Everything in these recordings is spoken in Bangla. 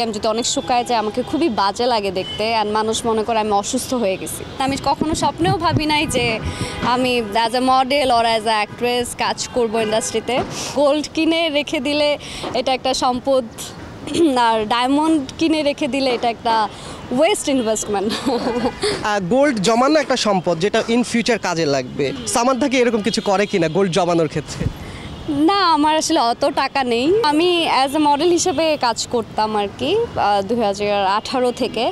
আমি যদি অনেক শুকায় যায় আমাকে খুবই বাজে লাগে দেখতে অ্যান্ড মানুষ মনে করে আমি অসুস্থ হয়ে গেছি। আমি কখনো স্বপ্নেও ভাবি নাই যে আমি as a model or as a actress কাজ করব ইন্ডাস্ট্রিতে। গোল্ড কিনে রেখে দিলে এটা একটা সম্পদ, আর ডায়মন্ড কিনে রেখে দিলে এটা একটা ওয়েস্ট ইনভেস্টমেন্ট। গোল্ড জমানো একটা সম্পদ যেটা ইন ফিউচার কাজে লাগবে। সামান্থা কি এরকম কিছু করে কিনা গোল্ড জমানোর ক্ষেত্রে? না, আমার আসলে অত টাকা নেই। আমি অ্যাজ এ মডেল হিসেবে কাজ করতাম আর কি 2018 থেকে।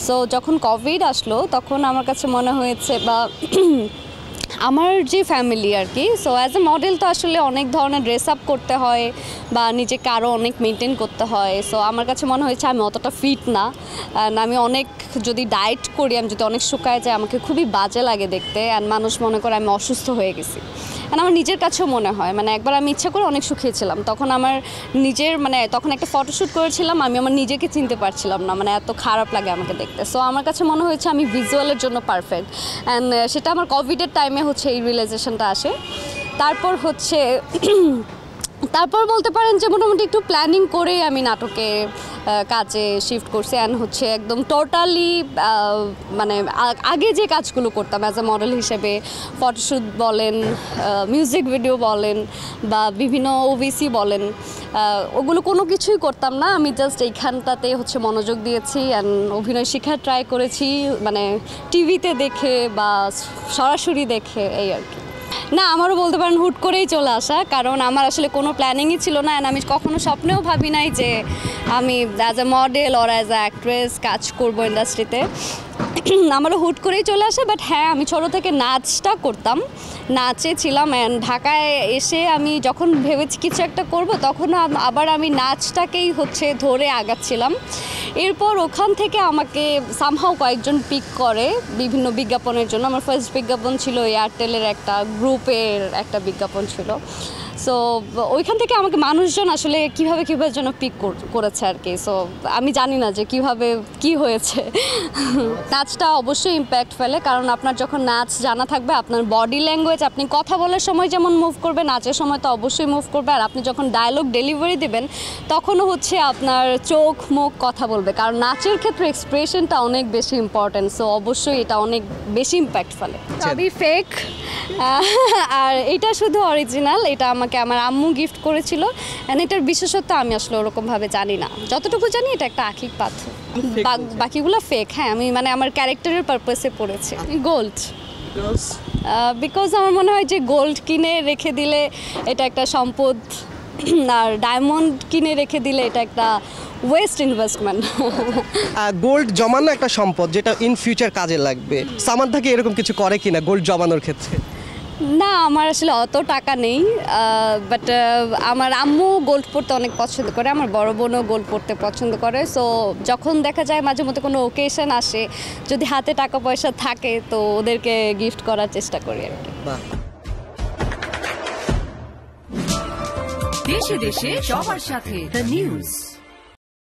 সো যখন কোভিড আসলো তখন আমার কাছে মনে হয়েছে বা আমার যে ফ্যামিলি আর কি, সো অ্যাজ এ মডেল তো আসলে অনেক ধরনের ড্রেস আপ করতে হয় বা নিজেকে আরও অনেক মেনটেন করতে হয়। সো আমার কাছে মনে হয়েছে আমি অতটা ফিট না, অ্যান্ড আমি অনেক যদি ডায়েট করি, আমি যদি অনেক শুকায় যায় আমাকে খুবই বাজে লাগে দেখতে অ্যান্ড মানুষ মনে করে আমি অসুস্থ হয়ে গেছি। অ্যান্ড আমার নিজের কাছেও মনে হয়, মানে একবার আমি ইচ্ছা করে অনেক শুকিয়েছিলাম, তখন আমার নিজের তখন একটা ফটোশ্যুট করেছিলাম, আমি আমার নিজেকে চিনতে পারছিলাম না, মানে এত খারাপ লাগে আমাকে দেখতে। সো আমার কাছে মনে হয়েছে আমি ভিজুয়ালের জন্য পারফেক্ট, অ্যান্ড সেটা আমার কোভিডের টাইমে হচ্ছে এই রিয়েলাইজেশনটা আসে। তারপর বলতে পারেন যে মোটামুটি একটু প্ল্যানিং করেই আমি নাটকে কাজে শিফট করছি, অ্যান্ড হচ্ছে একদম টোটালি আগে যে কাজগুলো করতাম অ্যাজ এ মডেল হিসেবে, ফটোশ্যুট বলেন, মিউজিক ভিডিও বলেন বা বিভিন্ন ওভিসি বলেন, ওগুলো কোনো কিছুই করতাম না। আমি জাস্ট এইখানটাতে হচ্ছে মনোযোগ দিয়েছি অ্যান্ড অভিনয় শেখার ট্রাই করেছি, টিভিতে দেখে বা সরাসরি দেখে, এই আর কি। না, আমারও বলতে পারেন হুট করেই চলে আসা, কারণ আমার আসলে কোনো প্ল্যানিংই ছিল না, অ্যান্ড আমি কখনো স্বপ্নেও ভাবি নাই যে আমি as a model or as a actress কাজ করব ইন্ডাস্ট্রিতে। আমারও হুট করেই চলে আসে। বাট হ্যাঁ, আমি ছোটো থেকে নাচটা করতাম, নাচে ছিলাম, অ্যান্ড ঢাকায় এসে আমি যখন ভেবেছি কিছু একটা করব, তখন আবার আমি নাচটাকেই হচ্ছে ধরে আগাচ্ছিলাম। এরপর ওখান থেকে আমাকে সামহাও কয়েকজন পিক করে বিভিন্ন বিজ্ঞাপনের জন্য। আমার ফার্স্ট বিজ্ঞাপন ছিল এয়ারটেলের একটা গ্রুপের একটা বিজ্ঞাপন ছিল। সো ওইখান থেকে আমাকে মানুষজন আসলে কীভাবে যেন পিক করেছে আর কি। সো আমি জানি না যে কীভাবে কি হয়েছে। নাচটা অবশ্যই ইম্প্যাক্ট ফেলে, কারণ আপনার যখন নাচ জানা থাকবে, আপনার বডি ল্যাঙ্গুয়েজ, আপনি কথা বলার সময় যেমন মুভ করবে, নাচের সময় তো অবশ্যই মুভ করবে, আর আপনি যখন ডায়লগ ডেলিভারি দেবেন তখনও হচ্ছে আপনার চোখ মুখ কথা বলবে, কারণ নাচের ক্ষেত্রে এক্সপ্রেশনটা অনেক বেশি ইম্পর্ট্যান্ট। সো অবশ্যই এটা অনেক বেশি ইম্প্যাক্ট ফেলে। সবই ফেক, আর এটা শুধু অরিজিনাল। এটা আমাকে আমার আম্মু গিফট করেছিল, অ্যান্ড এটার বিশেষত্ব আমি আসলে ওরকমভাবে জানি না। যতটুকু জানি এটা একটা আখিক পাথর, বাকিগুলো ফেক। হ্যাঁ, আমি আমার ক্যারেক্টারের পারপাসে পড়েছি। গোল্ড, বিকজ আমার মনে হয় যে গোল্ড কিনে রেখে দিলে এটা একটা সম্পদ, আর ডায়মন্ড কিনে রেখে দিলে এটা একটা ওয়েস্ট ইনভেস্টমেন্ট। গোল্ড জমানো একটা সম্পদ যেটা ইন ফিউচার কাজে লাগবে। সামান্থা কি এরকম কিছু করে কিনা গোল্ড জমানোর ক্ষেত্রে? না, আমার আসলে অত টাকা নেই, বাট আমার আম্মু গোল্ড পরতে অনেক পছন্দ করে, আমার বড় বোনও গোল্ড পরতে পছন্দ করে। সো যখন দেখা যায় মাঝে মধ্যে কোনো ওকেশন আসে, যদি হাতে টাকা পয়সা থাকে তো ওদেরকে গিফট করার চেষ্টা করি আর কি। দেশে দেশে সবার সাথে দ্য নিউজ।